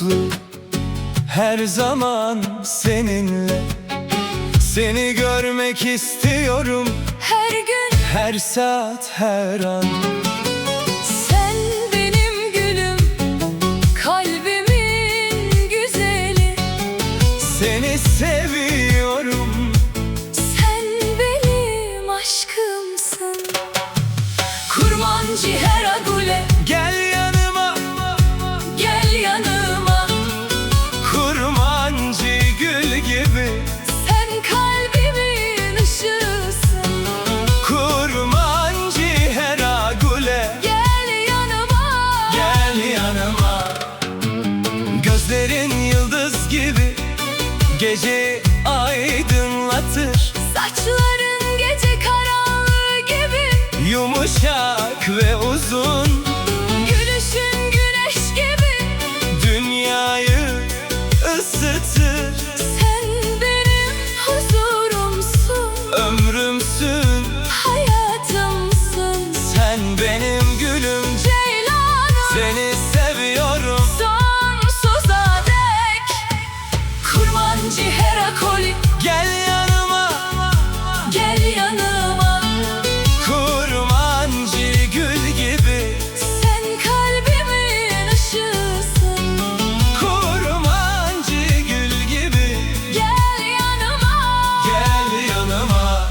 mutlu, her zaman seninle. Seni görmek istiyorum Her gün, her saat, her an. sen benim gülüm, kalbimin güzeli. Seni seviyorum, Sen benim aşkımsın. Kurmancı Heragule, gel yanıma, gel yanıma. kurmancı gül gibi. Sen kalbimin ışığısın. Kurmancı Heragule, Gel yanıma, gel yanıma. Gözlerin yıldız gibi, geceyi aydınlatır. saçların gece karanlığı gibi. Yumuşak ve uzun, Gülüşün güneş gibi. dünyayı ısıtır. Sen benim huzurumsun, Ömrümsün, hayatımsın. sen benim gülüm. Ceylanım, Seni seviyorum, sonsuza dek. Kurmancı Herakoli, gel yanıma. gel yanıma. Kurmancı gül gibi. Sen kalbimin ışığısın. Kurmancı gül gibi. Gel yanıma, Gel yanıma.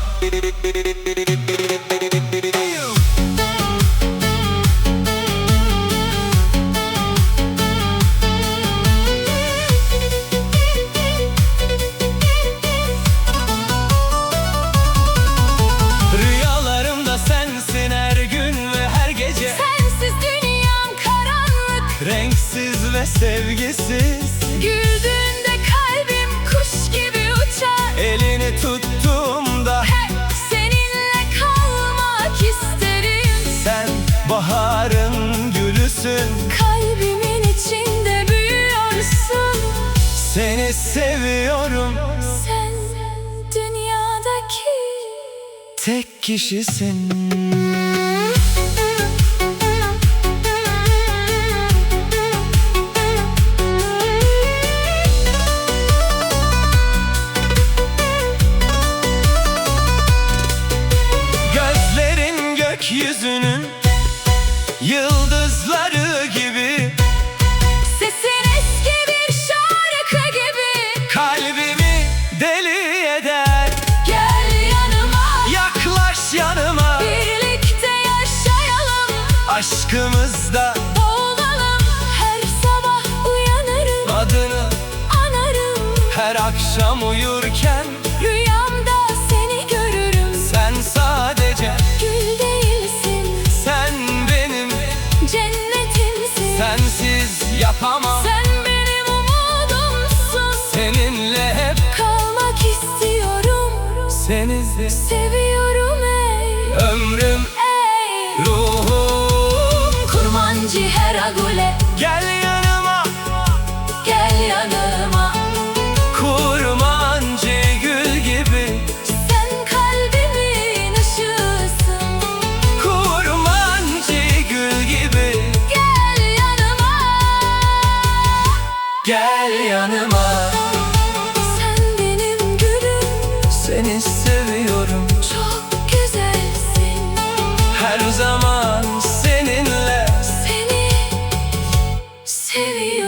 Rüyalarımda sensin her gün ve her gece. sensiz dünyam karanlık. Renksiz ve sevgisiz. Güldüğünde kalbim kuş gibi uçar. Elini tuttuğumda Hep seninle kalmak isterim. sen baharın gülüsün. Kalbimin içinde büyüyorsun. Seni seviyorum, Sen dünyadaki tek kişisin. Gözlerin gökyüzünün yıldızları gibi. sesin eski bir şarkı gibi. Kalbimi deli eder. Gel yanıma, Yaklaş yanıma, birlikte yaşayalım. aşkımızda Olalım, her sabah uyanırım. adını Anarım, her akşam uyurken. rüyamda seni görürüm. Sen sadece, Gül değilsin, sen benim, cennetimsin. sensiz yapamam. Sen benim umudumsun. Seninle hep Kalmak istiyorum. seni Seviyorum ey, ömrüm, ey. ruhum. Kurmancı Heragule, Gel yanıma, gel yanıma. kurmancı gül gibi. Sen kalbimin ışığısın. Kurmancı gül gibi. Gel yanıma, Gel yanıma, sen benim gülüm. seni seviyorum, Çok güzelsin. her zaman seninle. Seni seviyorum.